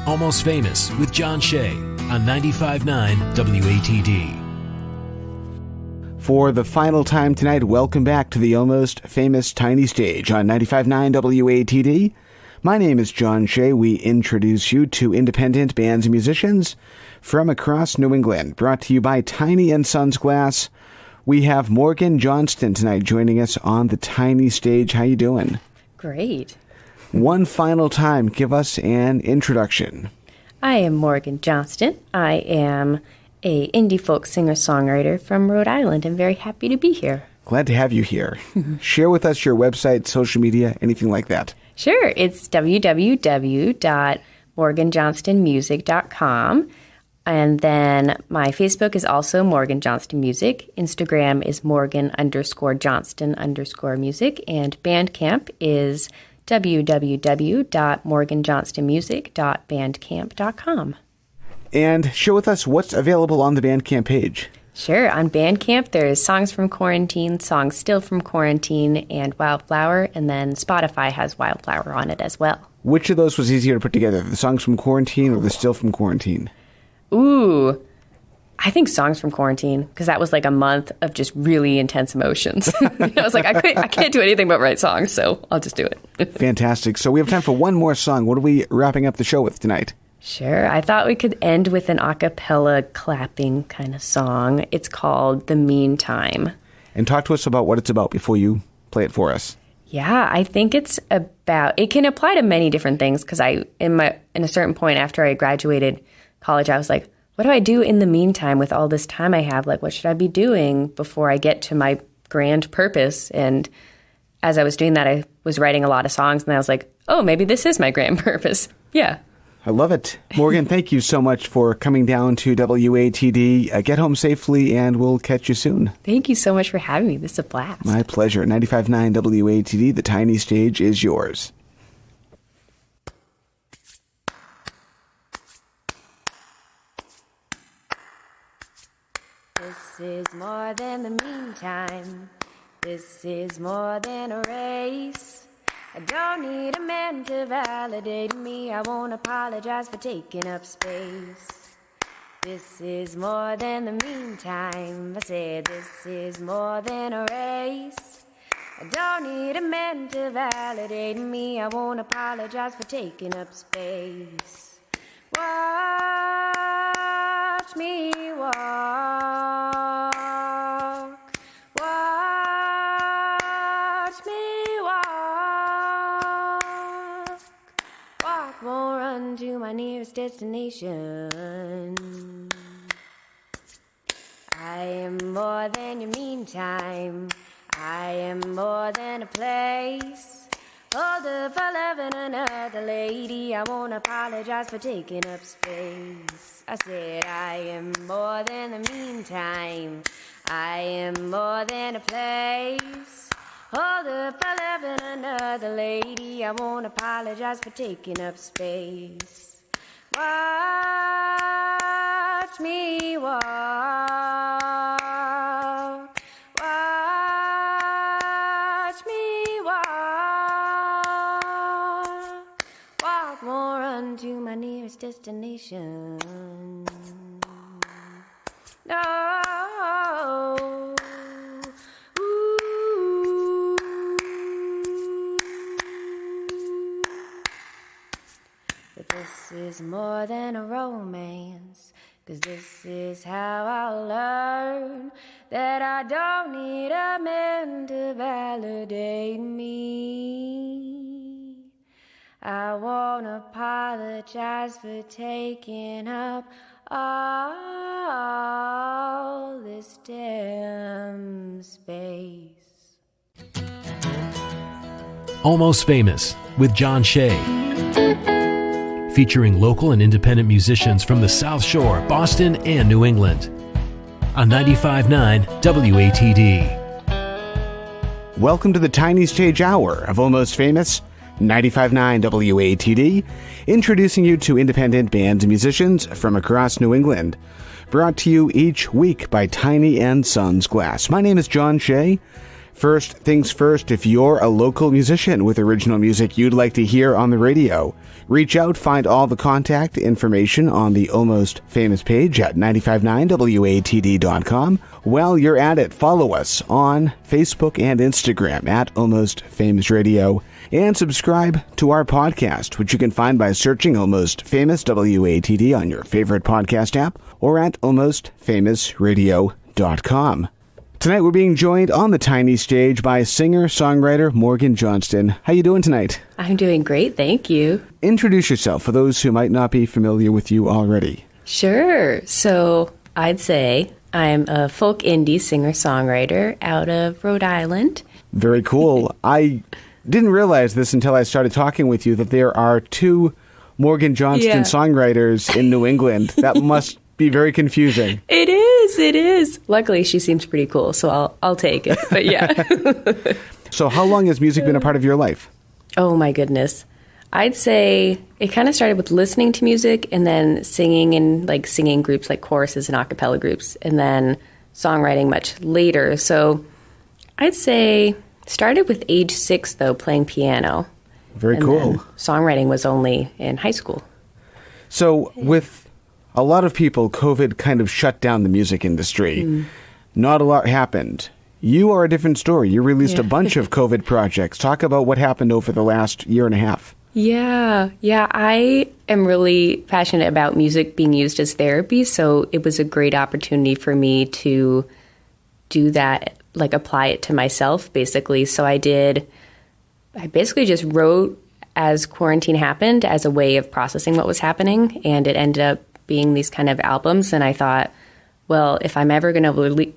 Almost Famous with John Shea on 95.9 WATD. For the final time tonight, welcome back to the Almost Famous Tiny Stage on 95.9 WATD. My name is John Shea. We introduce you to independent bands and musicians from across New England, brought to you by Tiny and Sons Glass. We have Morgan Johnston tonight joining us on the Tiny Stage. How you doing? Great. One final time, give us an introduction. I am Morgan Johnston. I am a indie folk singer-songwriter from Rhode Island. I'm very happy to be here. Glad to have you here. Share with us your website, social media, anything like that. Sure. It's www.morganjohnstonmusic.com. And then my Facebook is also Morgan Johnston Music. Instagram is Morgan_Johnston_music. And Bandcamp is www.morganjohnstonmusic.bandcamp.com. And share with us what's available on the Bandcamp page. Sure. On Bandcamp, there's Songs from Quarantine, Songs Still from Quarantine, and Wildflower. And then Spotify has Wildflower on it as well. Which of those was easier to put together, the Songs from Quarantine or the Still from Quarantine? Ooh, I think Songs from Quarantine, because that was like a month of just really intense emotions. I was like, I can't do anything but write songs, so I'll just do it. Fantastic. So we have time for one more song. What are we wrapping up the show with tonight? Sure. I thought we could end with an a cappella clapping kind of song. It's called The Meantime. And talk to us about what it's about before you play it for us. Yeah, I think it can apply to many different things, because in a certain point after I graduated college, I was like, what do I do in the meantime with all this time I have? Like, what should I be doing before I get to my grand purpose? And as I was doing that, I was writing a lot of songs, and I was like, oh, maybe this is my grand purpose. Yeah. I love it. Morgan, thank you so much for coming down to WATD. Get home safely, and we'll catch you soon. Thank you so much for having me. This is a blast. My pleasure. 95.9 WATD, the Tiny Stage is yours. This is more than the meantime. This is more than a race. I don't need a man to validate me. I won't apologize for taking up space. This is more than the meantime. I said this is more than a race. I don't need a man to validate me. I won't apologize for taking up space. Watch me walk. Watch me walk. Walk, won't run to my nearest destination. I am more than your meantime. I am more than a place. Older for loving another lady. I won't apologize for taking up space. I said I am more than the meantime. I am more than a place. Older for loving another lady. I won't apologize for taking up space. Watch me walk. Watch me walk. Walk, won't run to my nearest destination. No. Ooh. But this is more than a romance, 'cause this is how I'll learn that I don't need a man to validate me. I won't apologize for taking up all this damn space. Almost Famous with John Shea. Featuring local and independent musicians from the South Shore, Boston, and New England. On 95.9 WATD. Welcome to the Tiny Stage Hour of Almost Famous, 95.9 WATD, introducing you to independent bands and musicians from across New England. Brought to you each week by Tiny and Sons Glass. My name is John Shea. First things first, if you're a local musician with original music you'd like to hear on the radio, reach out, find all the contact information on the Almost Famous page at 959watd.com. While you're at it, follow us on Facebook and Instagram at Almost Famous Radio, and subscribe to our podcast, which you can find by searching Almost Famous WATD on your favorite podcast app or at almostfamousradio.com. Tonight we're being joined on the tiny stage by singer-songwriter Morgan Johnston. How you doing tonight? I'm doing great, thank you. Introduce yourself for those who might not be familiar with you already. Sure. So I'd say I'm a folk indie singer-songwriter out of Rhode Island. Very cool. I didn't realize this until I started talking with you, that there are two Morgan Johnston songwriters in New England. That must be very confusing. It is. Luckily, she seems pretty cool, so I'll take it. But yeah. So how long has music been a part of your life? Oh my goodness. I'd say it kind of started with listening to music and then singing in singing groups like choruses and a cappella groups, and then songwriting much later. So I'd say started with age 6 though, playing piano. Very cool. Songwriting was only in high school. So with a lot of people, COVID kind of shut down the music industry. Not a lot happened. You are a different story. You released a bunch of COVID projects. Talk about what happened over the last year and a half. Yeah. I am really passionate about music being used as therapy, so it was a great opportunity for me to do that, apply it to myself, basically. So I basically just wrote as quarantine happened as a way of processing what was happening, and it ended up being these kind of albums. And I thought, well, if I'm ever going to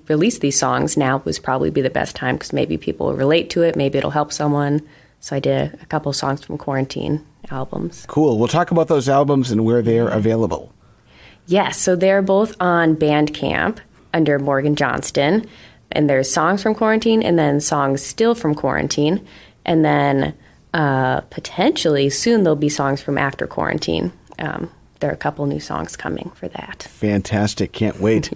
release these songs, now would probably be the best time, because maybe people will relate to it, maybe it'll help someone. So I did a couple songs from quarantine albums. Cool. We'll talk about those albums and where they're available. Yes, so they're both on Bandcamp under Morgan Johnston, and there's songs from quarantine and then songs still from quarantine, and then potentially soon there'll be songs from after quarantine. There are a couple new songs coming for that. Fantastic. Can't wait.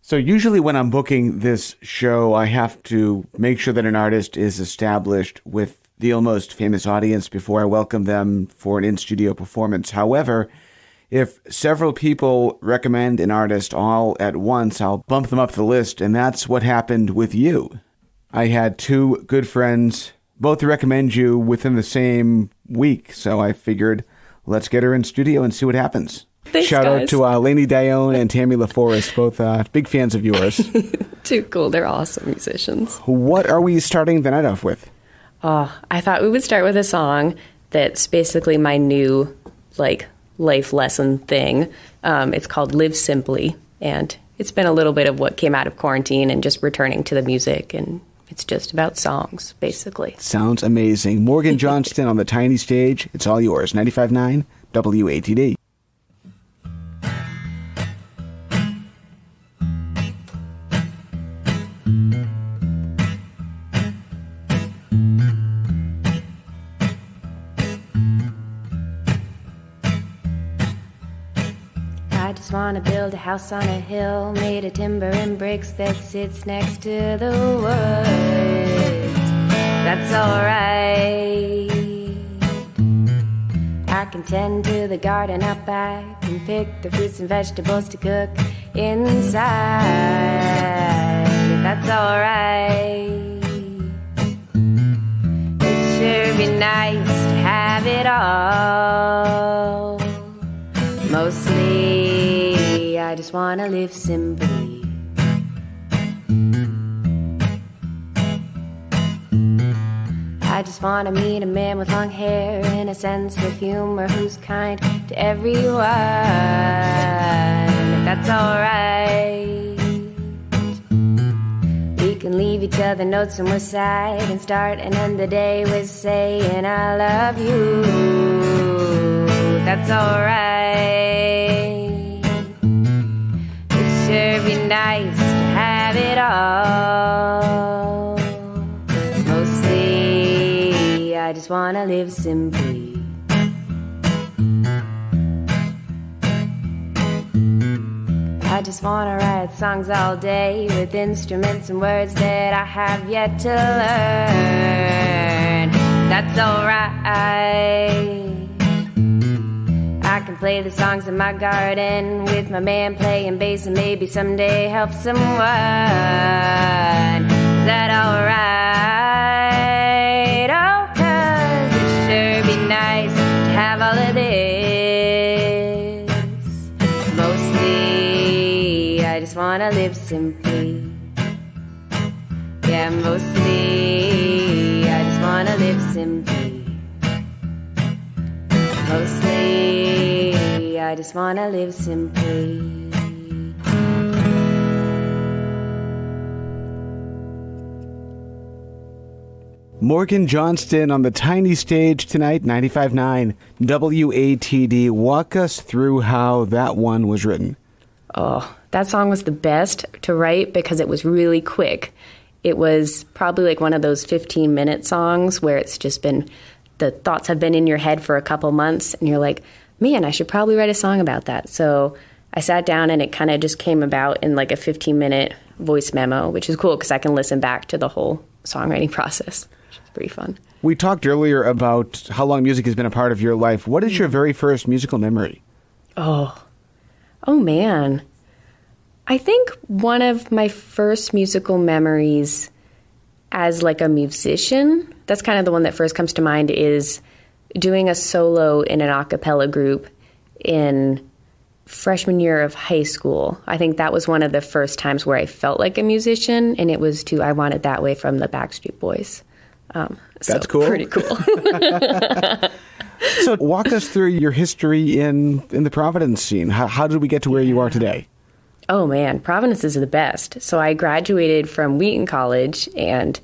So usually when I'm booking this show, I have to make sure that an artist is established with the Almost Famous audience before I welcome them for an in-studio performance. However, if several people recommend an artist all at once, I'll bump them up the list, and that's what happened with you. I had two good friends both recommend you within the same week, so I figured, let's get her in studio and see what happens. Thanks, Shout guys. out to Lainey Dione and Tammy LaForest, both big fans of yours. Too cool. They're awesome musicians. What are we starting the night off with? I thought we would start with a song that's basically my new, life lesson thing. It's called Live Simply, and it's been a little bit of what came out of quarantine and just returning to the music, and it's just about songs, basically. Sounds amazing. Morgan Johnston on the tiny stage. It's all yours. 95.9 WATD. I just wanna build a house on a hill made of timber and bricks that sits next to the woods. That's alright. I can tend to the garden out back and pick the fruits and vegetables to cook inside. That's alright. It sure be nice to have it all. Mostly, I just wanna live simply. I just wanna meet a man with long hair and a sense of humor who's kind to everyone. If that's alright, we can leave each other notes on our side and start and end the day with saying I love you. That's alright. It sure be nice to have it all. Mostly, I just wanna live simply. I I just wanna write songs all day with instruments and words that I have yet to learn. That's alright. I can play the songs in my garden with my man playing bass and maybe someday help someone. Is that alright? Oh, 'cause it sure be nice to have all of this. Mostly, I just wanna live simply. Yeah, mostly, I just wanna live simply. Mostly, I just wanna live simply. Morgan Johnston on the tiny stage tonight, 95.9 WATD. Walk us through how that one was written. Oh, that song was the best to write because it was really quick. It was probably like one of those 15-minute songs where it's just been, the thoughts have been in your head for a couple months, and you're like, man, I should probably write a song about that. So I sat down, and it kind of just came about in like a 15-minute voice memo, which is cool because I can listen back to the whole songwriting process, which is pretty fun. We talked earlier about how long music has been a part of your life. What is your very first musical memory? Oh man. I think one of my first musical memories as like a musician, that's kind of the one that first comes to mind, is doing a solo in an a cappella group in freshman year of high school. I think that was one of the first times where I felt like a musician, and it was to I Want It That Way from the Backstreet Boys. That's cool. Pretty cool. So walk us through your history in the Providence scene. How did we get to where you are today? Oh, man, Providence is the best. So I graduated from Wheaton College, and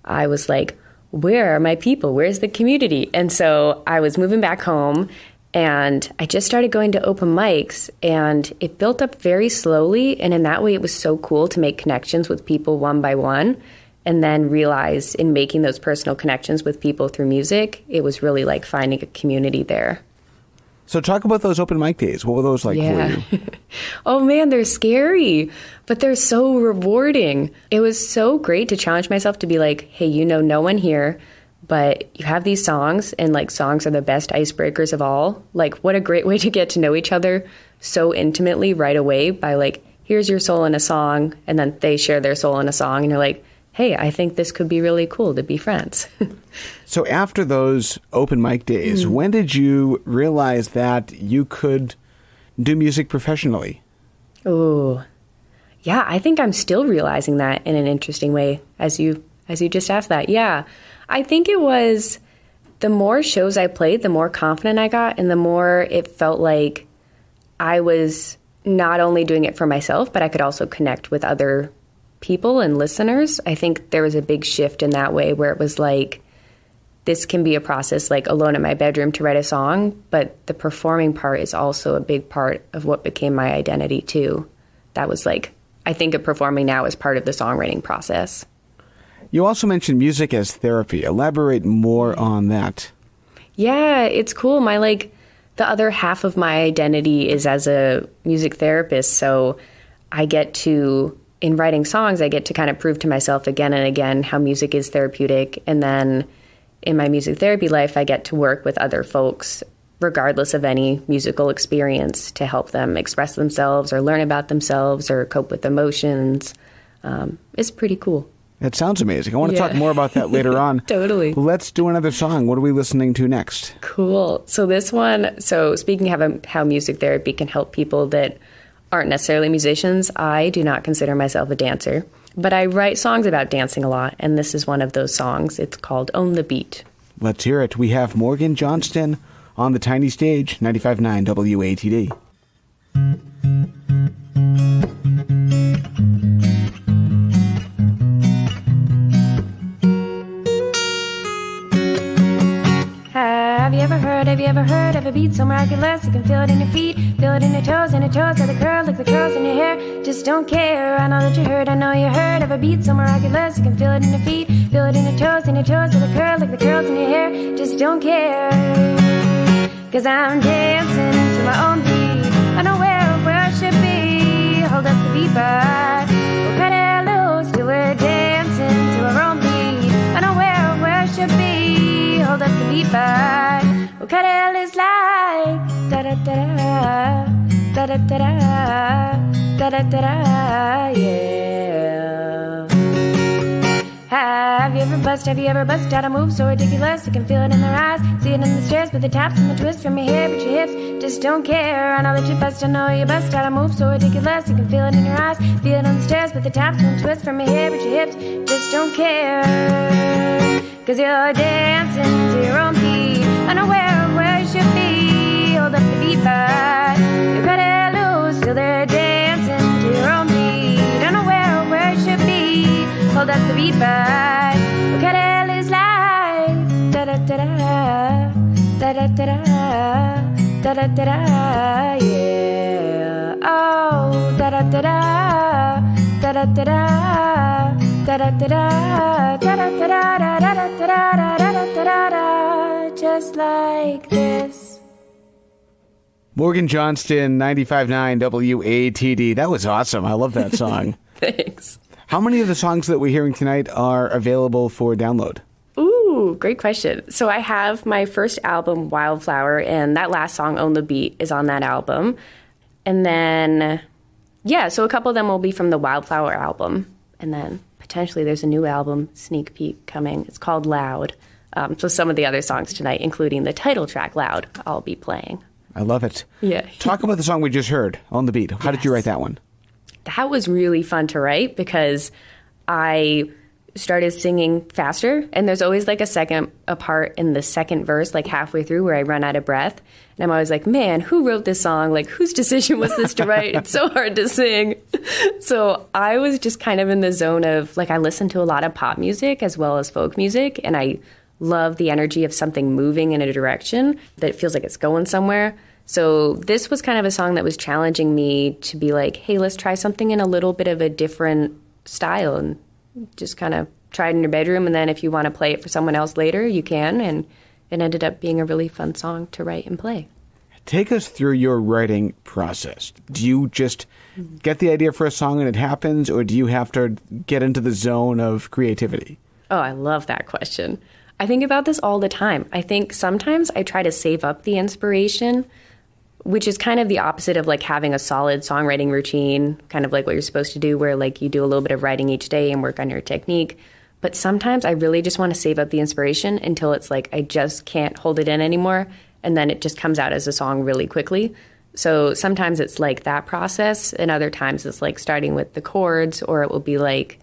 I was like, where are my people? Where's the community? And so I was moving back home, and I just started going to open mics, and it built up very slowly. And in that way, it was so cool to make connections with people one by one, and then realize in making those personal connections with people through music, it was really like finding a community there. So talk about those open mic days. What were those like for you? Oh, man, they're scary, but they're so rewarding. It was so great to challenge myself to be like, hey, you know no one here, but you have these songs, and like songs are the best icebreakers of all. Like, what a great way to get to know each other so intimately right away by like, here's your soul in a song, and then they share their soul in a song, and you're like, hey, I think this could be really cool to be friends. So after those open mic days, when did you realize that you could do music professionally? Oh, yeah, I think I'm still realizing that in an interesting way as you just asked that. Yeah, I think it was the more shows I played, the more confident I got, and the more it felt like I was not only doing it for myself, but I could also connect with other people and listeners. I think there was a big shift in that way where it was like, this can be a process like alone in my bedroom to write a song, but the performing part is also a big part of what became my identity too. That was like, I think of performing now as part of the songwriting process. You also mentioned music as therapy. Elaborate more on that. Yeah, it's cool. The other half of my identity is as a music therapist. So I get to, in writing songs, I get to kind of prove to myself again and again how music is therapeutic. And then in my music therapy life, I get to work with other folks, regardless of any musical experience, to help them express themselves or learn about themselves or cope with emotions. It's pretty cool. That sounds amazing. I want to talk more about that later on. Totally. Let's do another song. What are we listening to next? Cool. So this one, speaking of how music therapy can help people that aren't necessarily musicians, I do not consider myself a dancer, but I write songs about dancing a lot, and this is one of those songs. It's called Own the Beat. Let's hear it. We have Morgan Johnston on the tiny stage, 95.9 WATD. Have you ever heard of a beat so miraculous you can feel it in your feet, feel it in your toes, and your toes are the curl, like the curls in your hair. Just don't care. I know that you heard, I know you heard of a beat so miraculous you can feel it in your feet, feel it in your toes, and your toes are the curl, like the curls in your hair. Just don't care. 'Cause I'm dancing to my own beat, unaware of where I should be, holding da da da da da da da, yeah. Have you ever bust out a move so ridiculous you can feel it in their eyes? See it in the stares, but the taps and the twists from your hair, but your hips just don't care. I know that you bust, I know you bust out a move so ridiculous you can feel it in your eyes. Feel it on the stairs, but the taps and the twists from your hair, but your hips just don't care. Cause you're dancing to your own beat, unaware of where you should be. Hold up the beat, but you cut it loose till they're dancing to your own beat, unaware of where you should be. Hold up the beat, but you cut it loose like da da da da da da da da da da da, yeah. Oh, da da da da da da da da da da da da da da, just like this. Morgan Johnston, 95.9 WATD. That was awesome. I love that song. Thanks. How many of the songs that we're hearing tonight are available for download? Ooh, great question. So I have my first album, Wildflower, and that last song, Own the Beat, is on that album. And then, yeah, so a couple of them will be from the Wildflower album. And then potentially there's a new album, sneak peek, coming. It's called Loud. So some of the other songs tonight, including the title track, Loud, I'll be playing. I love it. Yeah. Talk about the song we just heard, On the Beat. How did you write that one? That was really fun to write because I started singing faster, and there's always like a part in the second verse, like halfway through, where I run out of breath. And I'm always like, man, who wrote this song? Like, whose decision was this to write? It's so hard to sing. So I was just kind of in the zone of, like, I listen to a lot of pop music as well as folk music, and I love the energy of something moving in a direction that feels like it's going somewhere. So this was kind of a song that was challenging me to be like, hey, let's try something in a little bit of a different style and just kind of try it in your bedroom. And then if you want to play it for someone else later, you can. And it ended up being a really fun song to write and play. Take us through your writing process. Do you just get the idea for a song and it happens, or do you have to get into the zone of creativity? Oh, I love that question. I think about this all the time. I think sometimes I try to save up the inspiration, which is kind of the opposite of like having a solid songwriting routine, kind of like what you're supposed to do, where like you do a little bit of writing each day and work on your technique. But sometimes I really just want to save up the inspiration until it's like I just can't hold it in anymore, and then it just comes out as a song really quickly. So sometimes it's like that process, and other times it's like starting with the chords, or it will be like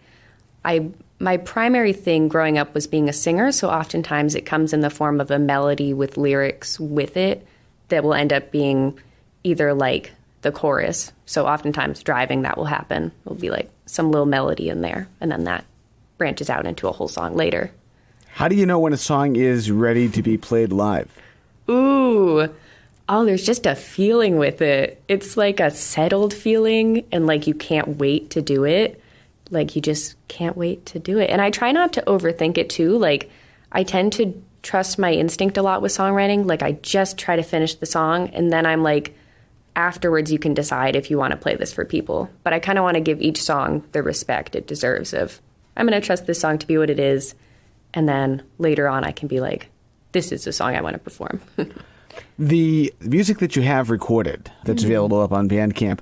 my primary thing growing up was being a singer, so oftentimes it comes in the form of a melody with lyrics with it that will end up being either like the chorus. So oftentimes driving, that will happen. It'll be like some little melody in there, and then that branches out into a whole song later. How do you know when a song is ready to be played live? Ooh. Oh, there's just a feeling with it. It's like a settled feeling, and like you can't wait to do it. Like you just can't wait to do it. And I try not to overthink it too. Like I tend to trust my instinct a lot with songwriting. Like I just try to finish the song, and then I'm like, afterwards you can decide if you want to play this for people. But I kind of want to give each song the respect it deserves of, I'm going to trust this song to be what it is, and then later on I can be like, this is the song I want to perform. The music that you have recorded that's available up on Bandcamp,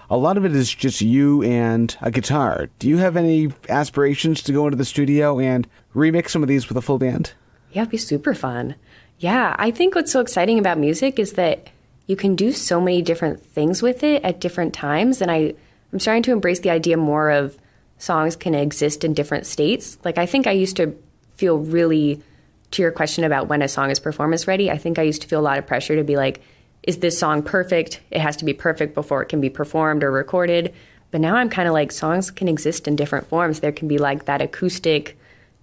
a lot of it is just you and a guitar. Do you have any aspirations to go into the studio and remix some of these with a full band? Yeah, it'd be super fun. Yeah, I think what's so exciting about music is that you can do so many different things with it at different times. And I'm starting to embrace the idea more of songs can exist in different states. Like I think I used to feel really, to your question about when a song is performance ready, I think I used to feel a lot of pressure to be like, is this song perfect? It has to be perfect before it can be performed or recorded. But now I'm kind of like, songs can exist in different forms. There can be like that acoustic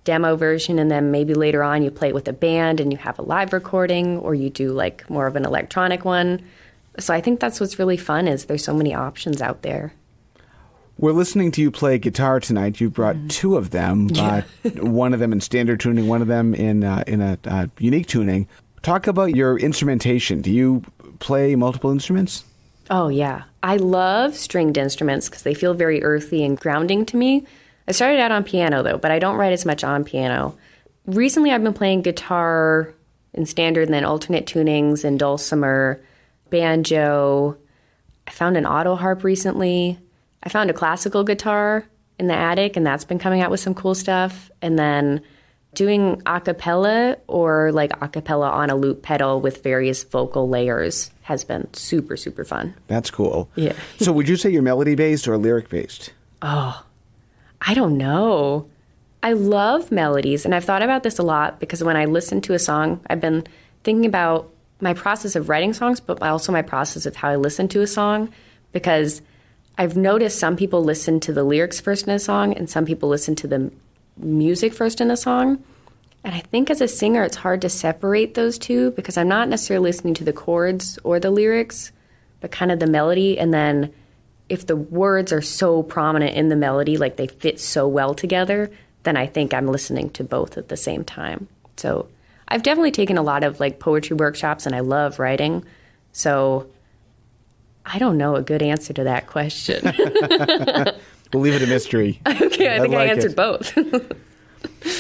demo version, and then maybe later on you play it with a band and you have a live recording, or you do like more of an electronic one. So I think that's what's really fun, is there's so many options out there. We're listening to you play guitar tonight. You brought two of them, one of them in standard tuning, one of them in a unique tuning. Talk about your instrumentation. Do you play multiple instruments? Oh, yeah. I love stringed instruments because they feel very earthy and grounding to me. I started out on piano, though, but I don't write as much on piano. Recently, I've been playing guitar in standard and then alternate tunings and dulcimer. banjo. I found an auto harp recently. I found a classical guitar in the attic, and that's been coming out with some cool stuff. And then doing a cappella or like a cappella on a loop pedal with various vocal layers has been super, super fun. That's cool. Yeah. So would you say you're melody-based or lyric-based? Oh, I don't know. I love melodies, and I've thought about this a lot because when I listen to a song, I've been thinking about my process of writing songs, but also my process of how I listen to a song, because I've noticed some people listen to the lyrics first in a song and some people listen to the music first in a song. And I think as a singer, it's hard to separate those two because I'm not necessarily listening to the chords or the lyrics, but kind of the melody. And then if the words are so prominent in the melody, like they fit so well together, then I think I'm listening to both at the same time. So I've definitely taken a lot of like poetry workshops and I love writing. So I don't know a good answer to that question. We'll leave it a mystery. Okay, I think I answered both.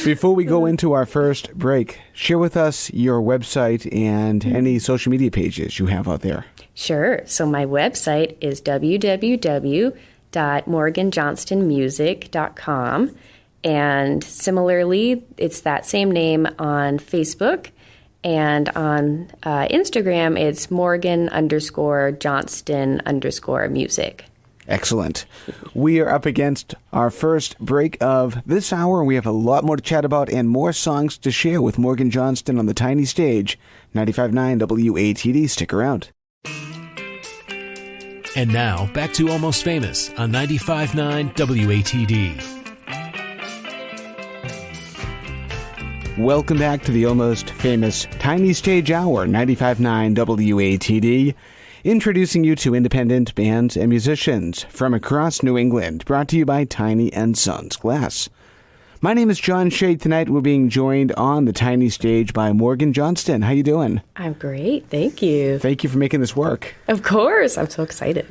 Before we go into our first break, share with us your website and any social media pages you have out there. Sure. So my website is www.morganjohnstonmusic.com. And similarly, it's that same name on Facebook. And on Instagram, it's Morgan_Johnston_music. Excellent. We are up against our first break of this hour. We have a lot more to chat about and more songs to share with Morgan Johnston on the tiny stage. 95.9 WATD. Stick around. And now, back to Almost Famous on 95.9 WATD. Welcome back to the Almost Famous Tiny Stage Hour, 95.9 WATD. Introducing you to independent bands and musicians from across New England, brought to you by Tiny & Sons Glass. My name is John Shea. Tonight we're being joined on the tiny stage by Morgan Johnston. How you doing? I'm great. Thank you. Thank you for making this work. Of course. I'm so excited.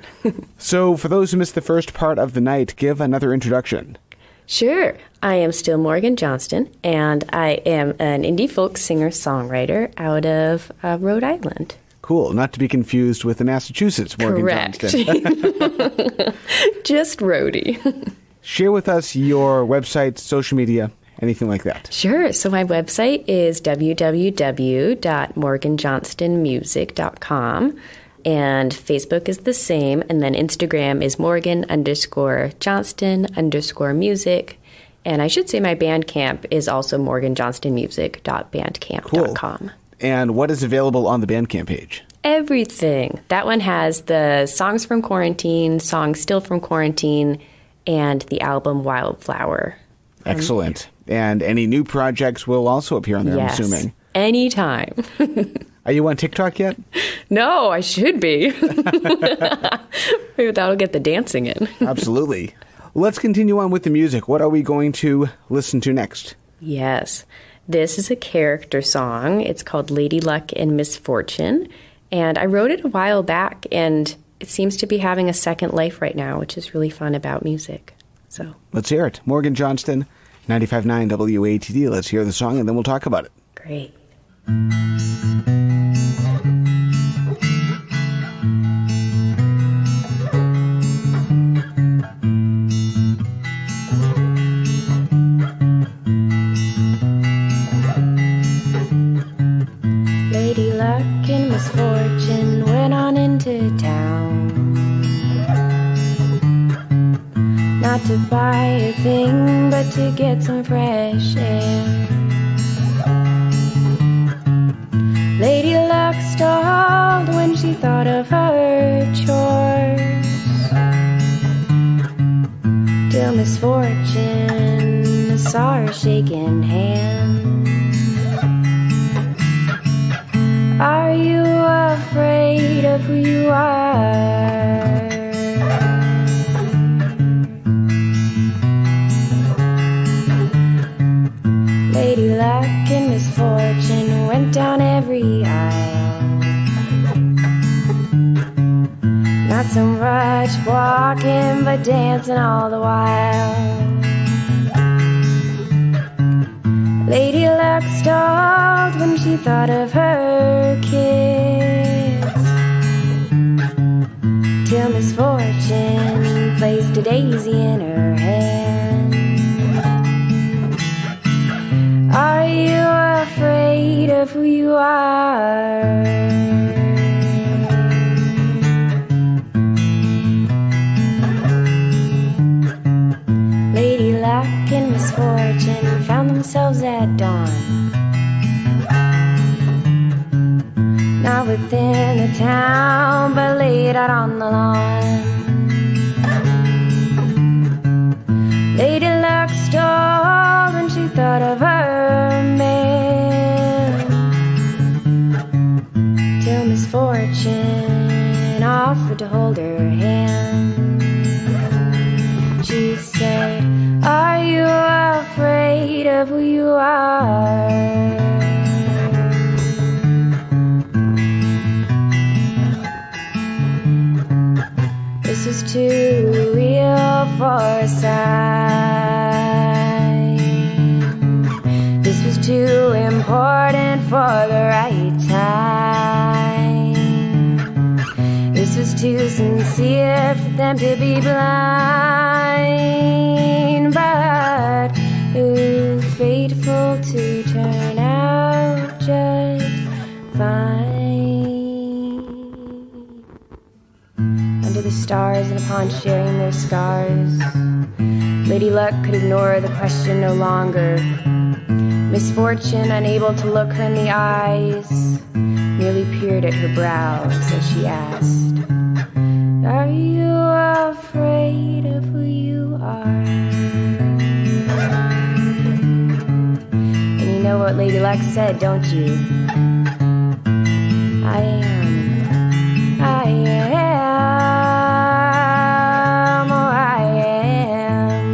So for those who missed the first part of the night, give another introduction. Sure. I am still Morgan Johnston, and I am an indie folk singer-songwriter out of Rhode Island. Cool. Not to be confused with the Massachusetts Morgan Correct. Johnston. Just roadie. Share with us your website, social media, anything like that. Sure. So my website is www.morganjohnstonmusic.com. And Facebook is the same. And then Instagram is Morgan_Johnston_music. And I should say my Bandcamp is also morganjohnstonmusic.bandcamp.com. Cool. And what is available on the Bandcamp page? Everything. That one has the songs from quarantine, songs still from quarantine, and the album Wildflower. Excellent. And any new projects will also appear on there, Yes. I'm assuming. Anytime. Are you on TikTok yet? No, I should be. Maybe that'll get the dancing in. Absolutely. Let's continue on with the music. What are we going to listen to next? Yes. This is a character song. It's called Lady Luck and Misfortune. And I wrote it a while back, and it seems to be having a second life right now, which is really fun about music. So Let's hear it. Morgan Johnston, 95.9 WATD. Let's hear the song, and then we'll talk about it. great. Lady Luck and Misfortune went on into town, not to buy a thing, but to get some fresh air. Lady Luck stalled when she thought of her chores, till Misfortune saw her shaking hands. Are you afraid of who you are? Lady Luck and Misfortune went down every aisle, not so much walking but dancing all the while. Lady Luck stalled when she thought of her kids, till misfortune placed a daisy in her hand. Are you afraid of who you are? Lady Luck and Misfortune found themselves at dawn, not within the town, but laid out on the lawn. Lady Luck stole when she thought of her man, till Misfortune offered to hold her hand. She said, are you afraid of who you are? This was too real for a sign. This was too important for the right time. This was too sincere for them to be blind. But it was fateful to turn out just fine. Under the stars and upon sharing their scars, Lady Luck could ignore the question no longer. Misfortune, unable to look her in the eyes, merely peered at her brows as she asked, are you afraid of who you are? And you know what Lady Luck said, don't you? I am, I am, oh I am,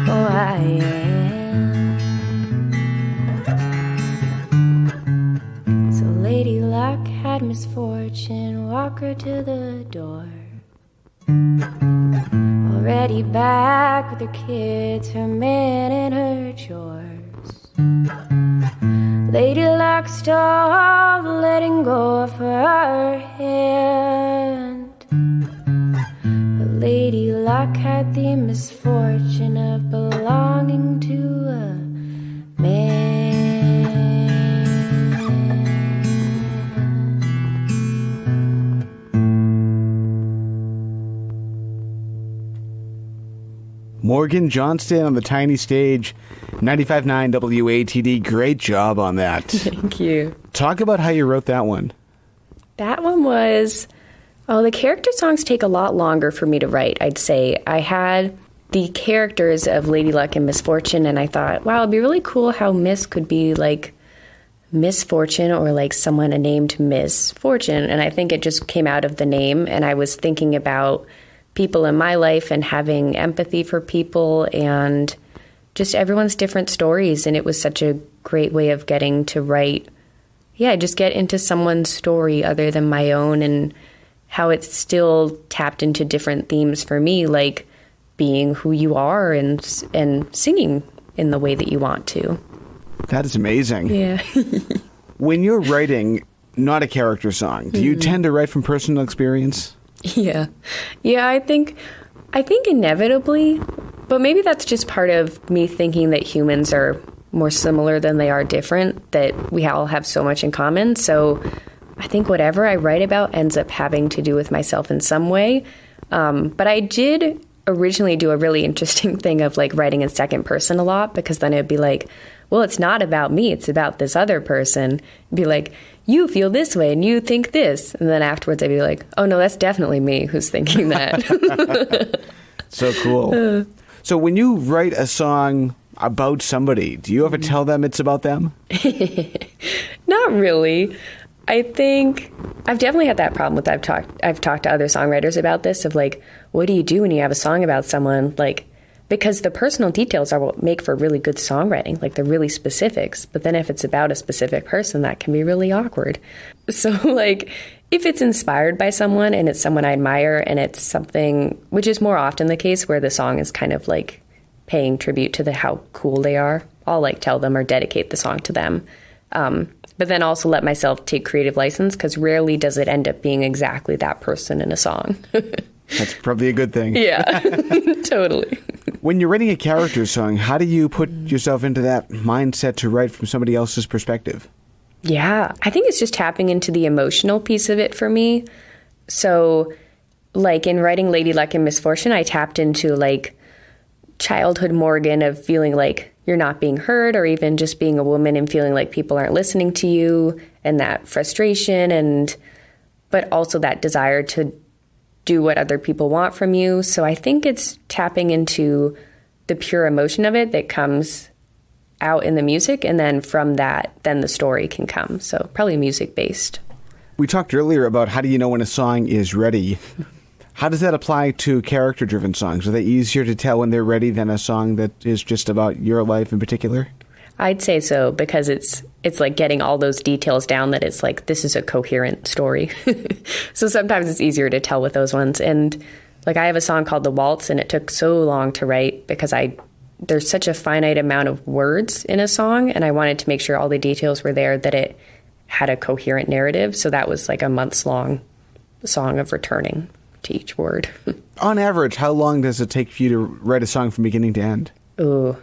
oh I am. So Lady Luck had Misfortune walk her to the door. Already back with her kids, her man and her chores. Lady Luck stalled, letting go of her hand. But Lady Luck had the misfortune of belonging to a man. Morgan Johnston on the tiny stage, 95.9 WATD. Great job on that. Thank you. Talk about how you wrote that one. That one was, the character songs take a lot longer for me to write, I'd say. I had the characters of Lady Luck and Misfortune, and I thought, wow, it'd be really cool how Miss could be like Misfortune or like someone named Miss Fortune. And I think it just came out of the name, and I was thinking about people in my life and having empathy for people and just everyone's different stories. And it was such a great way of getting to write, just get into someone's story other than my own, and how it's still tapped into different themes for me, like being who you are and singing in the way that you want to. That is amazing. Yeah. When you're writing not a character song, do you tend to write from personal experience? Yeah, I think inevitably, but maybe that's just part of me thinking that humans are more similar than they are different, that we all have so much in common. So I think whatever I write about ends up having to do with myself in some way. But I did originally do a really interesting thing of like writing in second person a lot, because then it'd be like, well, it's not about me, it's about this other person. It'd be like, you feel this way and you think this. And then afterwards I'd be like, oh no, that's definitely me who's thinking that. So cool. So when you write a song about somebody, do you ever tell them it's about them? Not really. I think I've definitely had that problem with, I've talked to other songwriters about this, of like, what do you do when you have a song about someone? Like, because the personal details are what make for really good songwriting, like the really specifics. But then if it's about a specific person, that can be really awkward. So like, if it's inspired by someone and it's someone I admire and it's something, which is more often the case where the song is kind of like paying tribute to how cool they are, I'll like tell them or dedicate the song to them. but then also let myself take creative license, because rarely does it end up being exactly that person in a song. That's probably a good thing. Yeah, totally. When you're writing a character song, how do you put yourself into that mindset to write from somebody else's perspective? Yeah, I think it's just tapping into the emotional piece of it for me. So, like in writing Lady Luck and Misfortune, I tapped into like childhood Morgan of feeling like you're not being heard, or even just being a woman and feeling like people aren't listening to you, and that frustration, but also that desire to do what other people want from you. So I think it's tapping into the pure emotion of it that comes out in the music, and then from that, then the story can come. So probably music based. We talked earlier about how do you know when a song is ready. How does that apply to character-driven songs? Are they easier to tell when they're ready than a song that is just about your life in particular? I'd say so, because it's like getting all those details down that it's like, this is a coherent story. So sometimes it's easier to tell with those ones. And like I have a song called The Waltz, and it took so long to write because there's such a finite amount of words in a song, and I wanted to make sure all the details were there, that it had a coherent narrative. So that was like a months-long song of returning to each word. On average, how long does it take for you to write a song from beginning to end? Ooh,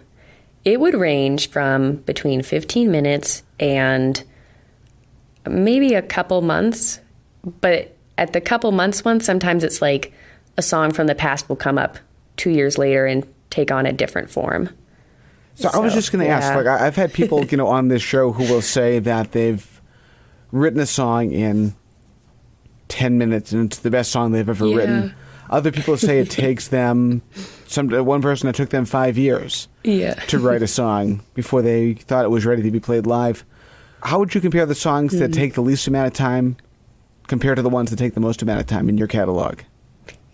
it would range from between 15 minutes and maybe a couple months. But at the couple months one, sometimes it's like a song from the past will come up 2 years later and take on a different form. So I was just going to ask, like, I've had people, on this show who will say that they've written a song in 10 minutes and it's the best song they've ever written. Other people say it takes them, one person, it took them 5 years to write a song before they thought it was ready to be played live. How would you compare the songs that take the least amount of time compared to the ones that take the most amount of time in your catalog?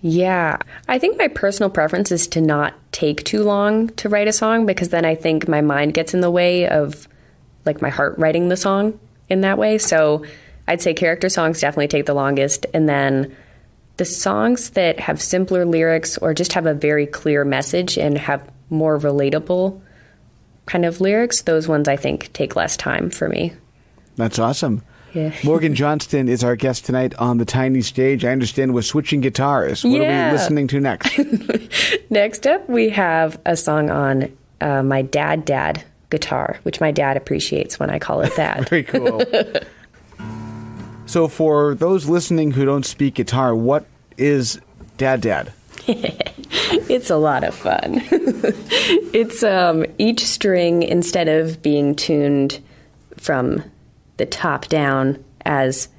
Yeah, I think my personal preference is to not take too long to write a song, because then I think my mind gets in the way of like my heart writing the song in that way. So I'd say character songs definitely take the longest. And then the songs that have simpler lyrics or just have a very clear message and have more relatable kind of lyrics, those ones I think take less time for me. That's awesome. Yeah. Morgan Johnston is our guest tonight on the tiny stage. I understand we're switching guitars. What are we listening to next? Next up, we have a song on my dad guitar, which my dad appreciates when I call it that. Very cool. So for those listening who don't speak guitar, what is dad? It's a lot of fun. It's each string, instead of being tuned from the top down as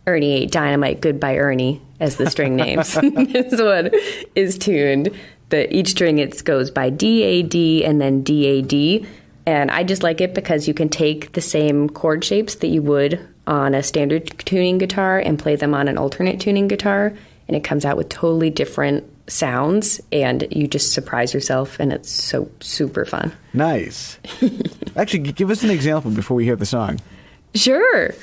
Ernie ate dynamite, goodbye Ernie, as the string names. This one is tuned. Each string, it goes by D, A, D, and then D, A, D. And I just like it because you can take the same chord shapes that you would on a standard tuning guitar and play them on an alternate tuning guitar, and it comes out with totally different sounds, and you just surprise yourself, and it's so super fun. Nice. Actually, give us an example before we hear the song. Sure.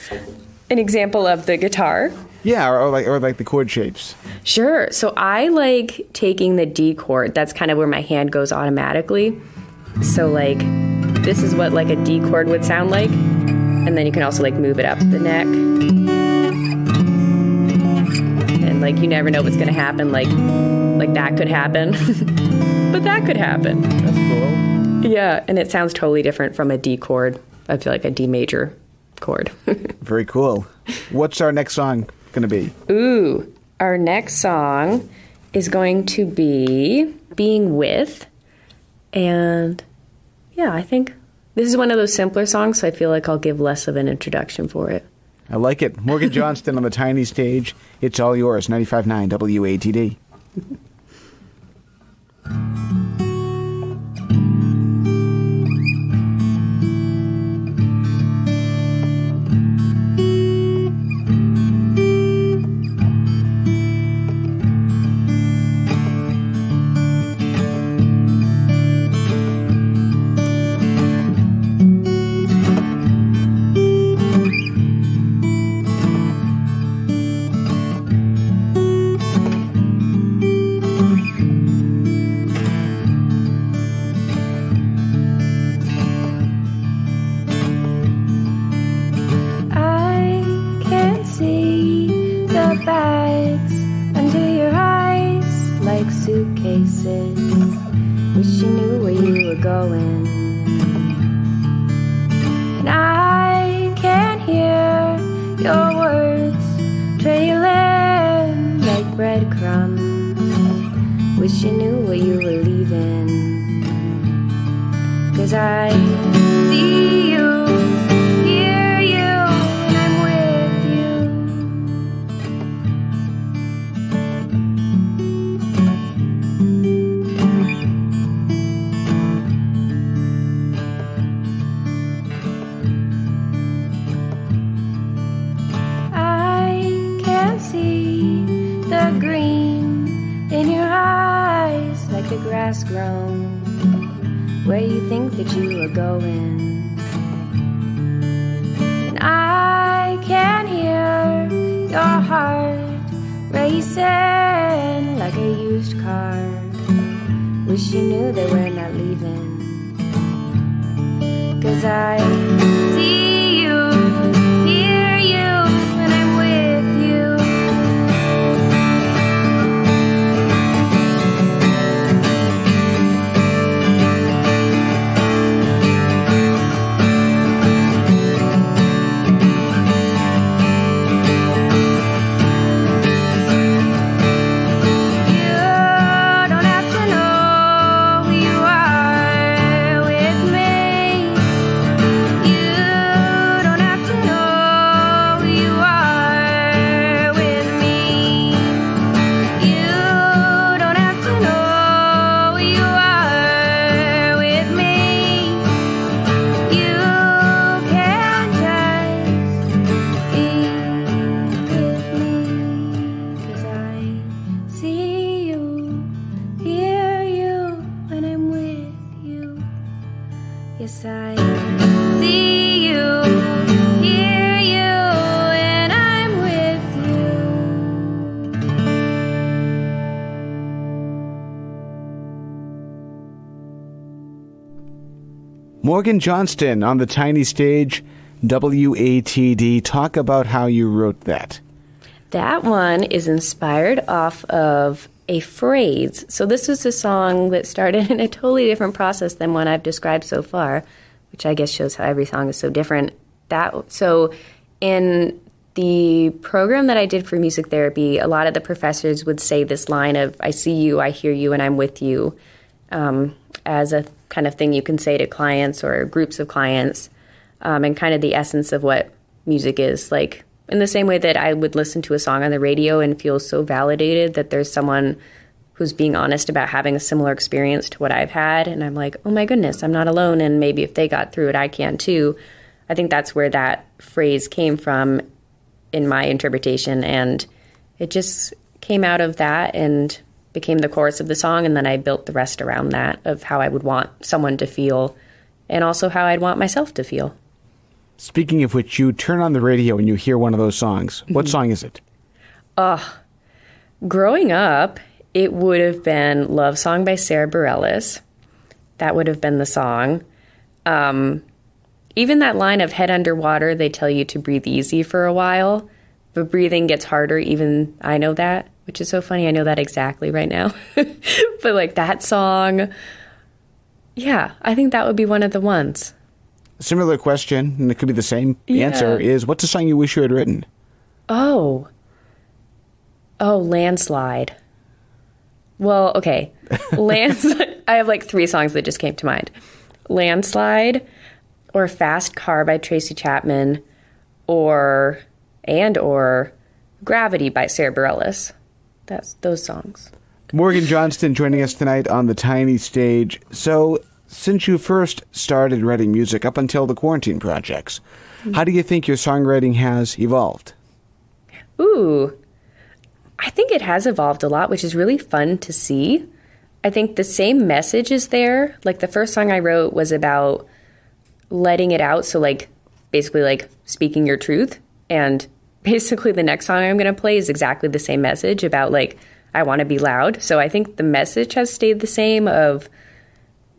An example of the guitar? Yeah, or like the chord shapes. Sure. So I like taking the D chord. That's kind of where my hand goes automatically. So like this is what like a D chord would sound like. And then you can also like move it up the neck. And like you never know what's going to happen. Like that could happen. But that could happen. That's cool. Yeah, and it sounds totally different from a D chord. I feel like a D major chord. Very cool. What's our next song going to be? Ooh, our next song is going to be Being With. And yeah, I think this is one of those simpler songs, so I feel like I'll give less of an introduction for it. I like it. Morgan Johnston on the tiny stage. It's all yours. 95.9 WATD. this. Wish you knew where you were going. And I can't hear your words trailing like breadcrumbs. Wish you knew where you were leaving. 'Cause I see you, hear you, and I'm with you. I can't see the green in your eyes like the grass grown where you think that you are going. And I can hear your heart racing like a used car. Wish you knew that we're not leaving. 'Cause I see you, hear you, and I'm with you. Yes, I see you, hear you, and I'm with you. Morgan Johnston on the tiny stage, WATD. Talk about how you wrote that. That one is inspired off of a phrase. So this was a song that started in a totally different process than one I've described so far, which I guess shows how every song is so different. So in the program that I did for music therapy, a lot of the professors would say this line of, I see you, I hear you, and I'm with you, as a kind of thing you can say to clients or groups of clients, and kind of the essence of what music is. Like, in the same way that I would listen to a song on the radio and feel so validated that there's someone who's being honest about having a similar experience to what I've had, and I'm like, oh my goodness, I'm not alone, and maybe if they got through it, I can too. I think that's where that phrase came from in my interpretation, and it just came out of that and became the chorus of the song, and then I built the rest around that of how I would want someone to feel and also how I'd want myself to feel. Speaking of which, you turn on the radio and you hear one of those songs. What song is it? Growing up, it would have been Love Song by Sarah Bareilles. That would have been the song. Even that line of head underwater, they tell you to breathe easy for a while, but breathing gets harder. Even I know that, which is so funny. I know that exactly right now. But like that song, yeah, I think that would be one of the ones. Similar question, and it could be the same answer, is what's a song you wish you had written? Oh, Landslide. Well, okay. Landslide. I have like 3 songs that just came to mind. Landslide, or Fast Car by Tracy Chapman, or Gravity by Sarah Bareilles. That's those songs. Morgan Johnston joining us tonight on the tiny stage. So, since you first started writing music up until the quarantine projects, how do you think your songwriting has evolved? Ooh, I think it has evolved a lot, which is really fun to see. I think the same message is there. Like the first song I wrote was about letting it out. So like basically like speaking your truth. And basically the next song I'm going to play is exactly the same message about like, I want to be loud. So I think the message has stayed the same of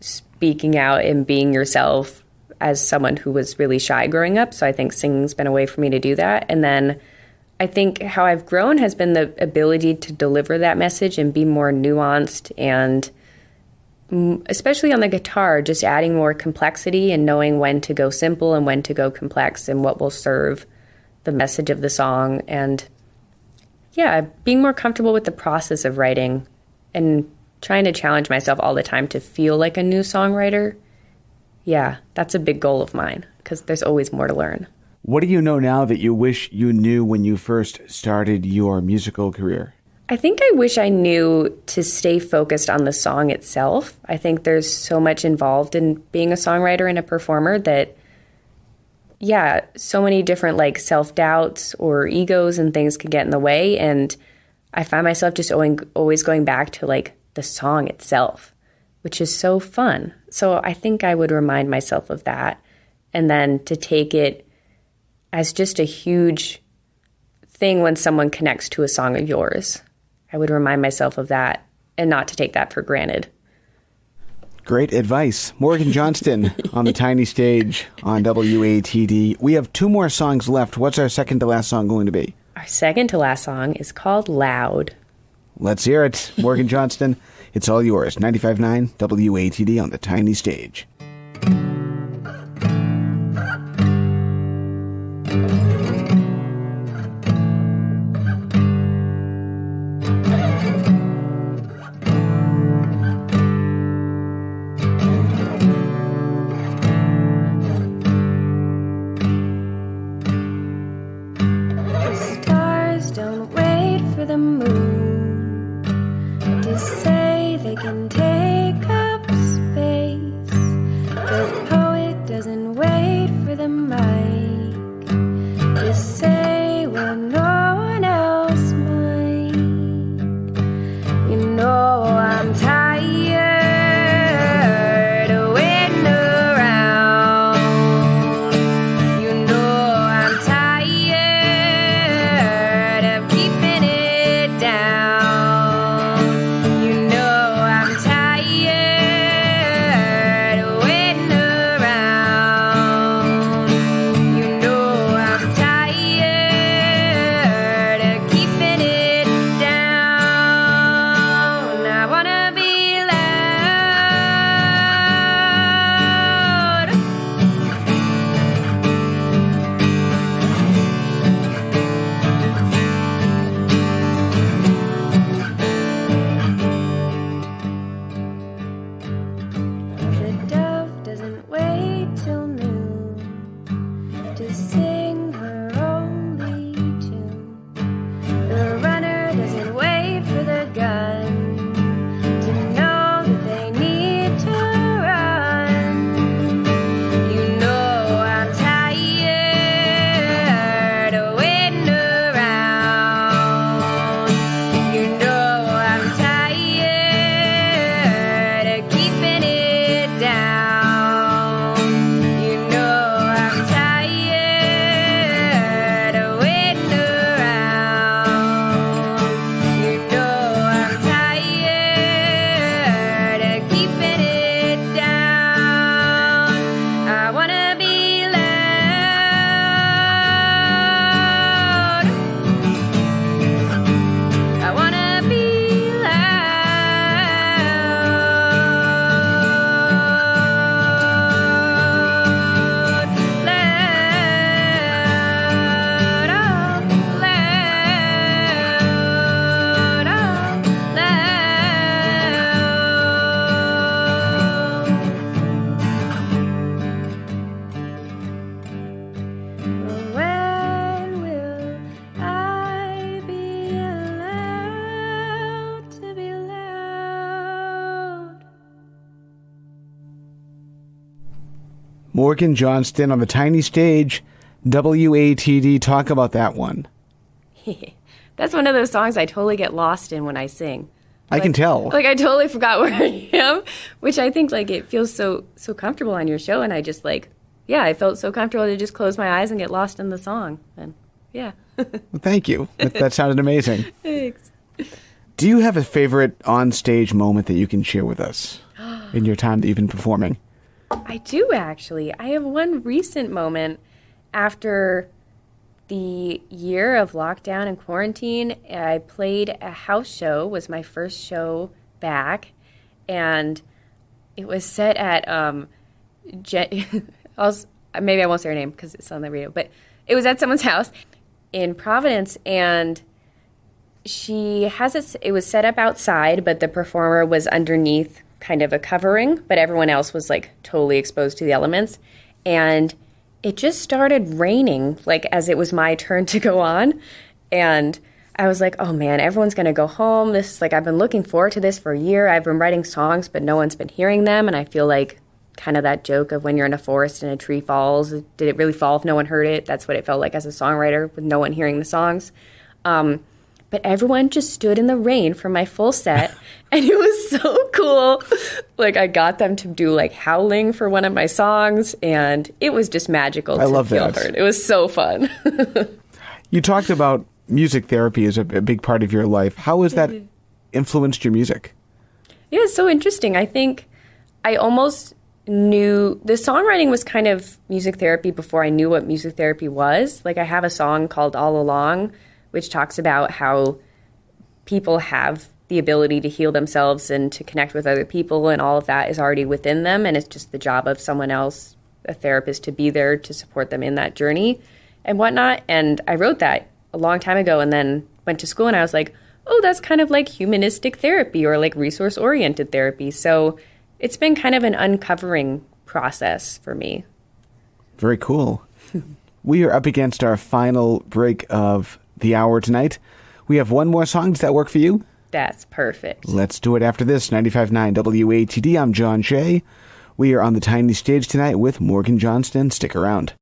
speaking out and being yourself as someone who was really shy growing up. So I think singing's been a way for me to do that. And then I think how I've grown has been the ability to deliver that message and be more nuanced and especially on the guitar, just adding more complexity and knowing when to go simple and when to go complex and what will serve the message of the song. And yeah, being more comfortable with the process of writing and trying to challenge myself all the time to feel like a new songwriter. Yeah, that's a big goal of mine because there's always more to learn. What do you know now that you wish you knew when you first started your musical career? I think I wish I knew to stay focused on the song itself. I think there's so much involved in being a songwriter and a performer that, yeah, so many different like self-doubts or egos and things could get in the way. And I find myself just always going back to like the song itself, which is so fun. So I think I would remind myself of that, and then to take it as just a huge thing when someone connects to a song of yours. I would remind myself of that and not to take that for granted. Great advice. Morgan Johnston on the tiny stage on WATD. We have 2 more songs left. What's our second to last song going to be? Our second to last song is called Loud. Let's hear it. Morgan Johnston, it's all yours. 95.9 WATD on the tiny stage. Morgan Johnston on the tiny stage, WATD. Talk about that one. That's one of those songs I totally get lost in when I sing. I can tell. Like, I totally forgot where I am, which I think, like, it feels so comfortable on your show, and I just, like, yeah, I felt so comfortable to just close my eyes and get lost in the song. And, yeah. Well, thank you. That sounded amazing. Thanks. Do you have a favorite on-stage moment that you can share with us in your time that you've been performing? I do, actually. I have one recent moment after the year of lockdown and quarantine. I played a house show, was my first show back, and It was set at maybe I won't say her name because it's on the radio, but it was at someone's house in Providence, and it was set up outside, but the performer was underneath kind of a covering, but everyone else was like totally exposed to the elements. And it just started raining, like as it was my turn to go on. And I was like, oh man, everyone's going to go home. This is like, I've been looking forward to this for a year. I've been writing songs, but no one's been hearing them. And I feel like kind of that joke of when you're in a forest and a tree falls, did it really fall if no one heard it? That's what it felt like as a songwriter with no one hearing the songs. But everyone just stood in the rain for my full set, and it was so cool. Like, I got them to do, like, howling for one of my songs, and it was just magical to feel heard. It was so fun. You talked about music therapy as a big part of your life. How has that influenced your music? Yeah, it's so interesting. I think I almost knew the songwriting was kind of music therapy before I knew what music therapy was. Like, I have a song called All Along, which talks about how people have the ability to heal themselves and to connect with other people, and all of that is already within them, and it's just the job of someone else, a therapist, to be there to support them in that journey and whatnot. And I wrote that a long time ago and then went to school, and I was like, oh, that's kind of like humanistic therapy or like resource-oriented therapy. So it's been kind of an uncovering process for me. Very cool. We are up against our final break of the hour tonight. We have one more song. Does that work for you? That's perfect. Let's do it after this. 95.9 WATD. I'm John Shea. We are on the tiny stage tonight with Morgan Johnston. Stick around.